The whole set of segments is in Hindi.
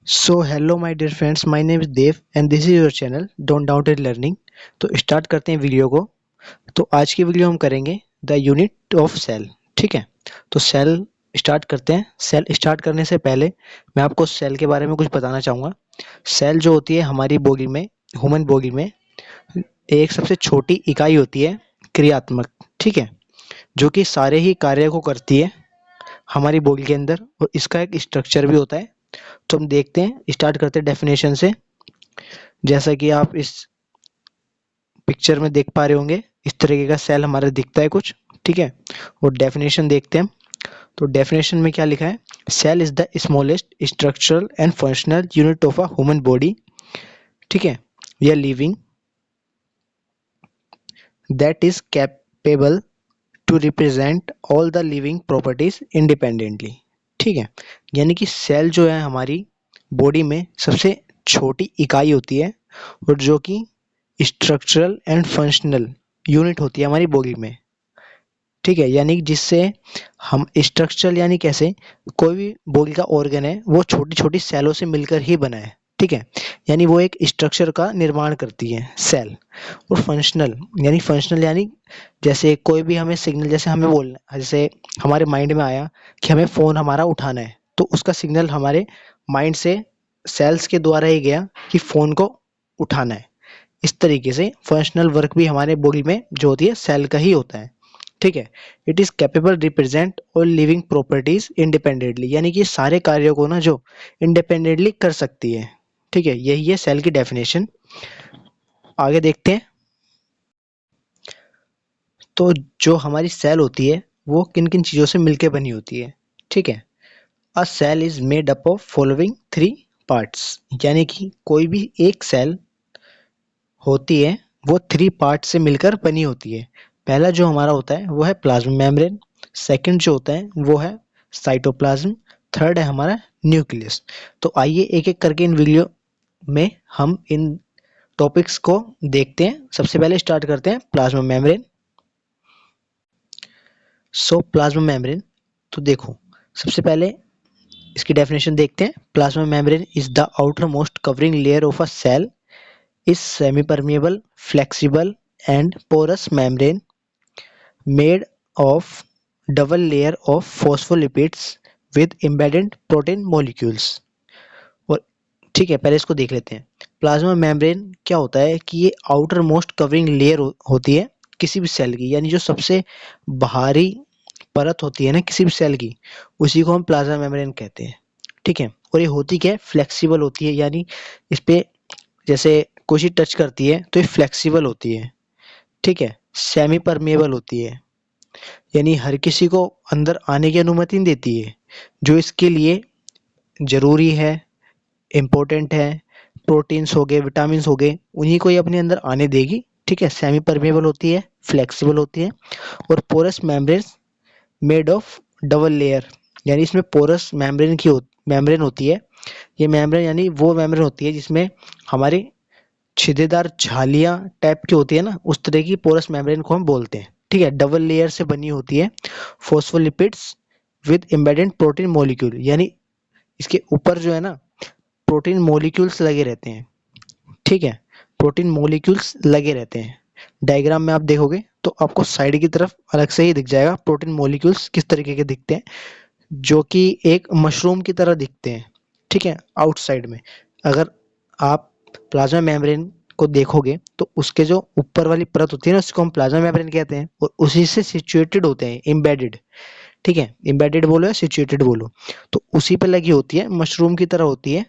So hello my dear friends, my name is Dev and this is your channel don't doubt it learning. तो स्टार्ट करते हैं वीडियो को। तो आज की वीडियो हम करेंगे द यूनिट ऑफ सेल। ठीक है, तो सेल स्टार्ट करते हैं। सेल स्टार्ट करने से पहले मैं आपको सेल के बारे में कुछ बताना चाहूँगा। सेल जो होती है हमारी बॉडी में, ह्यूमन बॉडी में एक सबसे छोटी इकाई होती है, क्रियात्मक। ठीक है, जो कि सारे ही कार्य को करती है हमारी बॉडी के अंदर, और इसका एक स्ट्रक्चर भी होता है। तो हम देखते हैं, स्टार्ट करते हैं डेफिनेशन से। जैसा कि आप इस पिक्चर में देख पा रहे होंगे, इस तरीके का सेल हमारा दिखता है कुछ। ठीक है, और डेफिनेशन देखते हैं। तो डेफिनेशन में क्या लिखा है? Cell is the smallest structural and functional unit of a human body. ठीक है, या living that is capable to represent all the living properties independently. ठीक है, यानी कि सेल जो है हमारी बॉडी में सबसे छोटी इकाई होती है, और जो कि स्ट्रक्चरल एंड फंक्शनल यूनिट होती है हमारी बॉडी में। ठीक है, यानी जिससे हम स्ट्रक्चरल, यानी कैसे कोई भी बॉडी का ऑर्गन है वो छोटी छोटी सेलों से मिलकर ही बना है। ठीक है, यानी वो एक स्ट्रक्चर का निर्माण करती है सेल। और फंक्शनल यानी जैसे कोई भी हमें सिग्नल, जैसे हमें बोलना, जैसे हमारे माइंड में आया कि हमें फ़ोन हमारा उठाना है, तो उसका सिग्नल हमारे माइंड से सेल्स के द्वारा ही गया कि फ़ोन को उठाना है। इस तरीके से फंक्शनल वर्क भी हमारे बॉडी में जो होती है सेल का ही होता है। ठीक है, it is capable represent all living properties independently, यानी कि सारे कार्यों को ना जो इंडिपेंडेंटली कर सकती है। ठीक है, यही है सेल की डेफिनेशन। आगे देखते हैं। तो जो हमारी सेल होती है वो किन किन चीज़ों से मिलकर बनी होती है। ठीक है, a cell is made up of following three parts, यानी कि कोई भी एक सेल होती है वो थ्री पार्ट से मिलकर बनी होती है। पहला जो हमारा होता है वो है प्लाज्मा मेम्ब्रेन, सेकंड जो होता है वो है साइटोप्लाज्म, थर्ड है हमारा न्यूक्लियस। तो आइए एक एक करके इन वीडियो में हम इन टॉपिक्स को देखते हैं। सबसे पहले स्टार्ट करते हैं plasma membrane. So plasma membrane, तो देखो सबसे पहले इसकी डेफिनेशन देखते हैं। Plasma membrane is the outermost covering layer of a cell, is semi-permeable, flexible and porous membrane made of double layer of phospholipids with embedded protein molecules। और ठीक है, पहले इसको देख लेते हैं। प्लाज्मा मेम्ब्रेन क्या होता है कि ये आउटर मोस्ट कवरिंग लेयर होती है किसी भी सेल की, यानी जो सबसे बाहरी परत होती है ना किसी भी सेल की, उसी को हम प्लाज्मा मेम्ब्रेन कहते हैं। ठीक है, और ये होती क्या है? फ्लेक्सिबल होती है, यानी इस पे जैसे कोई चीज टच करती है तो ये फ्लेक्सिबल होती है। ठीक है, सेमी परमेबल होती है, यानी हर किसी को अंदर आने की अनुमति नहीं देती है। जो इसके लिए जरूरी है, इम्पोर्टेंट है, प्रोटीन्स हो गए, विटामिन हो गए, उन्हीं को ये अपने अंदर आने देगी। ठीक है, सेमी परमेबल होती है, फ्लेक्सिबल होती है, और porous membrane made of double layer, यानी इसमें पोरस मेम्ब्रेन होती है। ये मेम्ब्रेन यानी वो मेम्ब्रेन होती है जिसमें हमारी छिदेदार झालियां टाइप की होती है ना, उस तरह की पोरस मेम्ब्रेन को हम बोलते हैं। ठीक है, डबल लेयर से बनी होती है, phospholipids with embedded protein molecule, यानी इसके ऊपर जो है ना प्रोटीन मॉलिक्यूल्स लगे रहते हैं। ठीक है, प्रोटीन मॉलिक्यूल्स लगे रहते हैं। डायग्राम में आप देखोगे तो आपको साइड की तरफ अलग से ही दिख जाएगा प्रोटीन मॉलिक्यूल्स किस तरीके के दिखते हैं, जो कि एक मशरूम की तरह दिखते हैं। ठीक है, आउटसाइड में अगर आप प्लाज्मा मेम्ब्रेन को देखोगे तो उसके जो ऊपर वाली परत होती है ना, उसको हम प्लाज्मा मेम्ब्रेन कहते हैं, और उसी से सिचुएटेड होते हैं, एम्बेडेड। ठीक है, एम्बेडेड बोलो या सिचुएटेड बोलो, तो उसी पे लगी होती है, मशरूम की तरह होती है,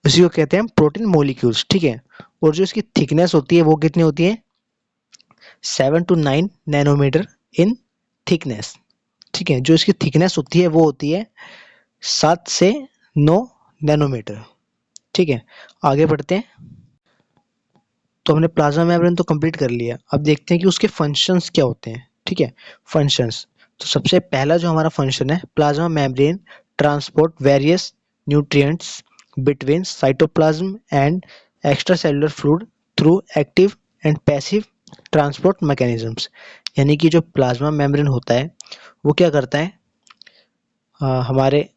उसी को कहते हैं हम प्रोटीन मॉलिक्यूल्स। ठीक है, और जो इसकी थिकनेस होती है वो कितनी होती है? 7 to 9 नैनोमीटर इन थिकनेस। ठीक है, जो इसकी थिकनेस होती है वो होती है 7 से 9 नैनोमीटर। ठीक है, आगे बढ़ते हैं। तो हमने प्लाज्मा मेम्ब्रेन तो कंप्लीट कर लिया, अब देखते हैं कि उसके फंक्शंस क्या होते हैं। ठीक है, फंक्शंस, तो सबसे पहला जो हमारा फंक्शन है, plasma membrane transport various nutrients between cytoplasm and extra cellular fluid through active and passive transport mechanisms. यानी कि जो प्लाज्मा मेम्ब्रेन होता है वो क्या करता है, हमारे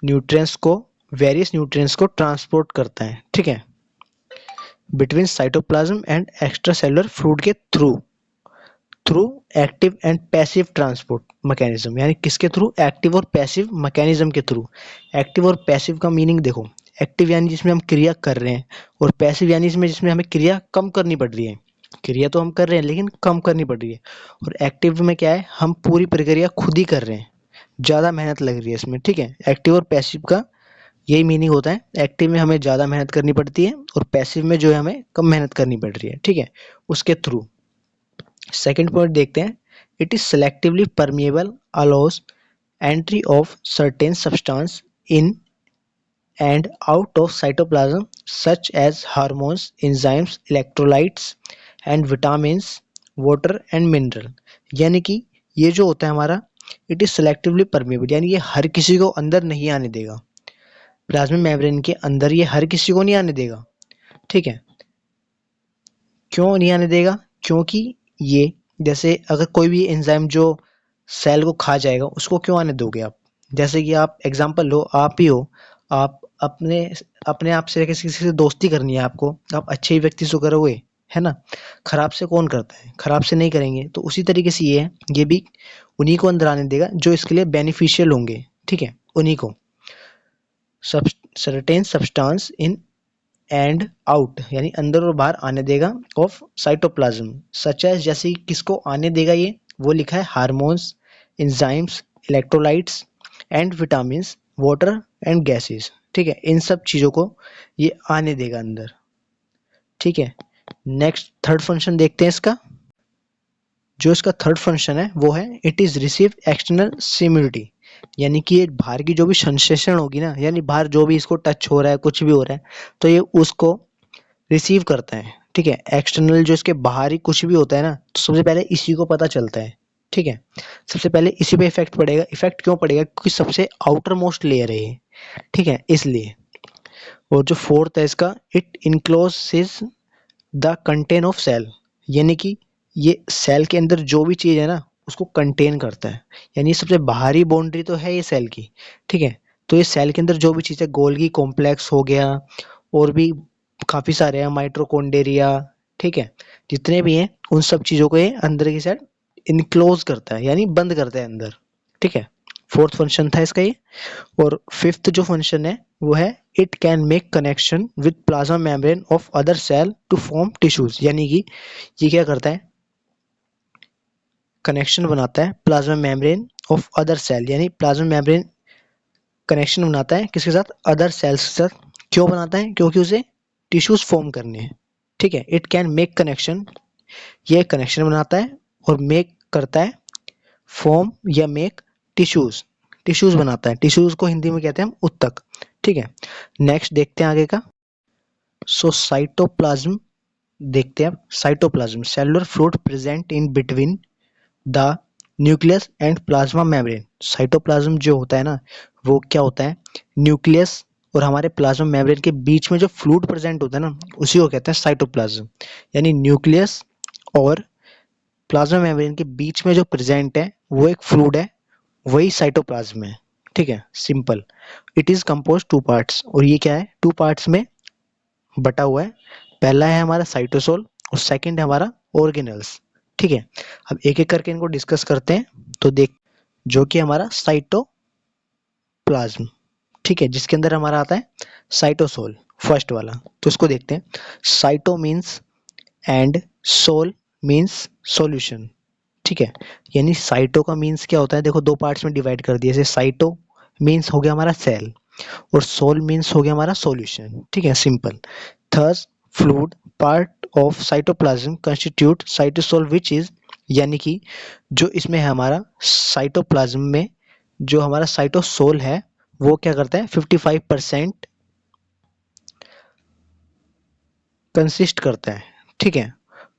न्यूट्रिएंट्स को वेरियस न्यूट्रिएंट्स को ट्रांसपोर्ट करता है, ठीक है, between cytoplasm and extra cellular fluid के through active and passive transport mechanism, यानी किसके थ्रू, एक्टिव और पैसिव मैकेनिज्म के थ्रू। एक्टिव और पैसिव का मीनिंग देखो, एक्टिव यानी जिसमें हम क्रिया कर रहे हैं, और पैसिव यानी जिसमें हमें क्रिया कम करनी पड़ रही है। क्रिया तो हम कर रहे हैं लेकिन कम करनी पड़ रही है। और एक्टिव में क्या है, हम पूरी प्रक्रिया खुद ही कर रहे हैं, ज़्यादा मेहनत लग रही है इसमें, ठीक है। एक्टिव और पैसिव का यही मीनिंग होता है। एक्टिव में हमें ज़्यादा मेहनत करनी पड़ती है और पैसिव में जो है हमें कम मेहनत करनी पड़ रही है, ठीक है, उसके थ्रू। सेकेंड पॉइंट देखते हैं, it is selectively permeable, allows entry of certain substance in and out of cytoplasm such as hormones, enzymes, electrolytes and vitamins, water and mineral. यानी कि ये जो होता है हमारा, इट इज सेलेक्टिवली परमिएबल, यानी ये हर किसी को अंदर नहीं आने देगा। प्लाज्मा मेम्ब्रेन के अंदर ये हर किसी को नहीं आने देगा, ठीक है। क्यों नहीं आने देगा, क्योंकि ये जैसे अगर कोई भी एंजाइम जो सेल को खा जाएगा उसको क्यों आने दोगे आप। जैसे कि आप एग्जांपल लो, आप ही हो, आप अपने अपने आप से किसी से दोस्ती करनी है आपको, आप अच्छे ही व्यक्ति से करोगे, है ना। खराब से कौन करता है, खराब से नहीं करेंगे। तो उसी तरीके से ये है, ये भी उन्हीं को अंदर आने देगा जो इसके लिए बेनिफिशियल होंगे, ठीक है, उन्हीं को। Certain substance in and out, यानी अंदर और बाहर आने देगा ऑफ साइटोप्लाज्म, सच एज, जैसे किसको आने देगा, ये वो लिखा है, hormones, enzymes, electrolytes and vitamins, water and gases, ठीक है, इन सब चीज़ों को ये आने देगा अंदर, ठीक है। नेक्स्ट थर्ड फंक्शन देखते हैं इसका। जो इसका थर्ड फंक्शन है वो है, इट इज रिसीव एक्सटर्नल स्टिम्युलिटी, यानी कि ये बाहर की जो भी सेंसेशन होगी ना, यानी बाहर जो भी इसको टच हो रहा है, कुछ भी हो रहा है, तो ये उसको रिसीव करता है, ठीक है। एक्सटर्नल जो इसके बाहरी कुछ भी होता है ना, तो सबसे पहले इसी को पता चलता है, ठीक है। सबसे पहले इसी पे इफेक्ट पड़ेगा। इफेक्ट क्यों पड़ेगा, क्योंकि सबसे आउटर मोस्ट लेयर है ये, ठीक है, इसलिए। और जो फोर्थ है इसका, it encloses the content of cell, यानी कि ये सेल के अंदर जो भी चीज़ है ना उसको कंटेन करता है, यानी सबसे बाहरी बाउंड्री तो है ये सेल की, ठीक है। तो ये सेल के अंदर जो भी चीज़ है, गोल्गी कॉम्प्लेक्स हो गया, और भी काफ़ी सारे हैं, माइटोकॉन्ड्रिया, ठीक है, जितने भी हैं उन सब चीज़ों को ये अंदर की साइड इनक्लोज करता है, यानी बंद करता है अंदर, ठीक है। फोर्थ फंक्शन था इसका ये। और फिफ्थ जो फंक्शन है वो है, it can make connection with plasma membrane of other cell to form tissues, यानी कि ये क्या करता है, कनेक्शन बनाता है plasma membrane of other cell, यानी प्लाज्मा मेम्ब्रेन कनेक्शन बनाता है किसके साथ, अदर सेल्स के साथ। क्यों बनाता है, क्योंकि उसे टिश्यूज फॉर्म करने हैं, ठीक है। इट कैन मेक कनेक्शन, ये कनेक्शन बनाता है और मेक करता है, फॉर्म या मेक टिश्यूज, टिश्यूज बनाता है। टिश्यूज को हिंदी में कहते हैं हम उत्तक, ठीक है। नेक्स्ट देखते हैं आगे का। सो साइटोप्लाज्म देखते हैं अब। Cytoplasm, cellular fluid present in between the nucleus and plasma membrane. Cytoplasm जो होता है ना, वो क्या होता है, न्यूक्लियस और हमारे प्लाज्मा मेम्ब्रेन के बीच में जो फ्लूइड प्रेजेंट होता है ना, उसी को कहते हैं साइटोप्लाज्म। यानी न्यूक्लियस और प्लाज्मा मेम्ब्रेन के बीच में जो प्रेजेंट है वो एक फ्लूइड है, वही साइटोप्लाज्म है, ठीक है, simple. It is compose two parts, और ये क्या है, टू पार्ट्स में बटा हुआ है। पहला है हमारा साइटोसोल और सेकंड है हमारा ऑर्गेनेल्स, ठीक है। अब एक एक करके इनको डिस्कस करते हैं। तो देख, जो कि हमारा साइटोप्लाज्म, ठीक है, जिसके अंदर हमारा आता है साइटोसोल, फर्स्ट वाला। तो इसको देखते हैं। Cyto means and sol means solution, ठीक है। यानी साइटो का मीन्स क्या होता है, देखो दो पार्ट्स में डिवाइड कर दिया। जैसे साइटो मीन्स हो गया हमारा सेल, और सोल मीन्स हो गया हमारा सॉल्यूशन, ठीक है, simple. Thus fluid part of cytoplasm constitute cytosol which is, यानी कि जो इसमें है हमारा साइटोप्लाज्म में जो हमारा साइटोसोल है वो क्या करता है, 55% कंसिस्ट करता है, ठीक है,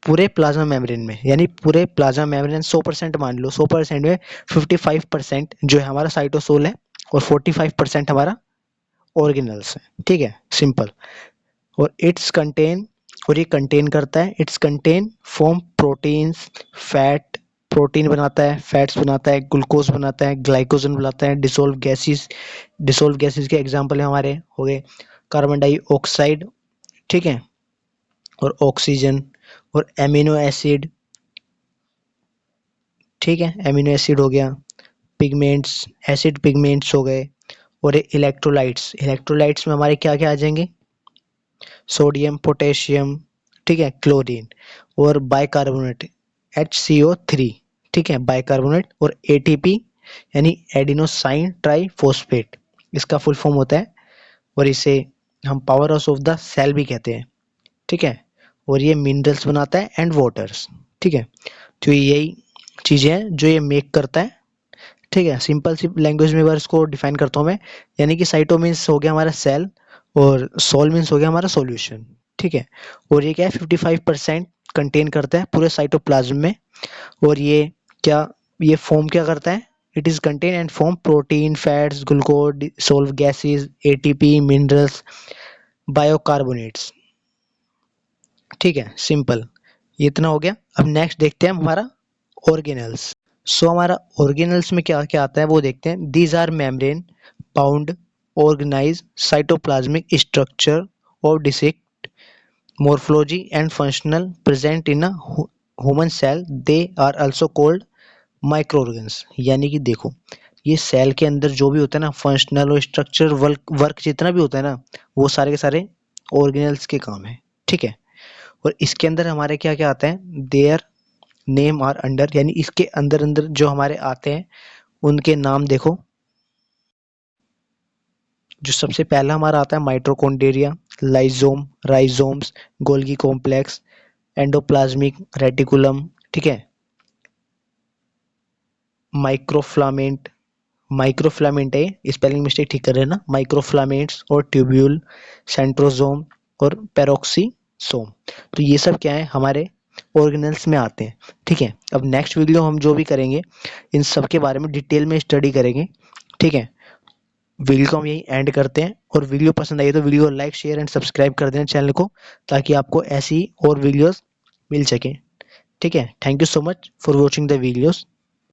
पूरे प्लाज्मा मेम्ब्रेन में। यानी पूरे प्लाज्मा मेम्ब्रेन 100% मान लो, 100% में 55% जो है हमारा साइटोसोल है और 45% हमारा ऑर्गेनल्स है, ठीक है, सिंपल। और इट्स कंटेन, और ये कंटेन करता है, it's contain form proteins, fat protein बनाता है, फैट्स बनाता है, ग्लूकोज बनाता है, ग्लाइकोजन बनाता है, डिसॉल्व गैसेस के एग्जांपल हमारे हो गए कार्बन डाइऑक्साइड, ठीक है, और ऑक्सीजन और एमिनो एसिड, ठीक है, एमिनो एसिड हो गया, पिगमेंट्स, एसिड पिगमेंट्स हो गए, और इलेक्ट्रोलाइट्स में हमारे क्या क्या आ जाएंगे, सोडियम, पोटेशियम, ठीक है, क्लोरीन, और बाइकार्बोनेट HCO3, ठीक है, बाइकार्बोनेट, और ATP यानी एडिनोसाइन ट्राइफॉस्फेट, इसका फुल फॉर्म होता है, और इसे हम power house of the cell भी कहते हैं, ठीक है, और ये मिनरल्स बनाता है एंड वाटर्स, ठीक है। तो यही चीज़ें हैं जो ये मेक करता है, ठीक है। सिंपल सी लैंग्वेज में अगर इसको डिफाइन करता हूँ मैं, यानी कि साइटो मीन्स हो गया हमारा सेल, और सोल मीन्स हो गया हमारा सॉल्यूशन, ठीक है। और ये क्या है, 55% कंटेन करता है पूरे साइटोप्लाज्म में, और ये क्या, ये फॉर्म क्या करता है, it is content and form protein, fats, glucose, dissolve gases, ATP, minerals, bicarbonates, ठीक है, सिंपल, ये इतना हो गया। अब नेक्स्ट देखते हैं हमारा ऑर्गेनल्स। सो हमारा ऑर्गेनल्स में क्या क्या आता है वो देखते हैं। These are membrane bound organize cytoplasmic structure और dissect morphology and functional present in a human cell, they are also called microorgans। यानी कि देखो, ये सेल के अंदर जो भी होता है ना, फंक्शनल और स्ट्रक्चर वर्क जितना भी होता है ना, वो सारे के सारे ऑर्गेनल्स के काम है, ठीक है। और इसके अंदर हमारे क्या क्या आता है, देयर नेम आर अंडर, यानी इसके अंदर अंदर जो हमारे आते हैं उनके नाम देखो। जो सबसे पहला हमारा आता है mitochondria, लाइजोम, rhizomes, Golgi complex, endoplasmic reticulum, ठीक है, माइक्रोफ्लामेंट, माइक्रोफ्लामेंट है, स्पेलिंग मिस्टेक ठीक कर रहे हैं ना, माइक्रोफ्लामेंट्स, और ट्यूब्यूल, सेंट्रोजोम, और पेरोक्सीसोम। तो ये सब क्या है, हमारे ऑर्गेनल्स में आते हैं, ठीक है। अब नेक्स्ट वीडियो हम जो भी करेंगे इन सब के बारे में डिटेल में स्टडी करेंगे, ठीक है। वीडियो को हम यही एंड करते हैं, और वीडियो पसंद आई तो वीडियो को लाइक, शेयर एंड सब्सक्राइब कर देना चैनल को, ताकि आपको ऐसी और वीडियोस मिल सके, ठीक है। Thank you so much for watching the videos.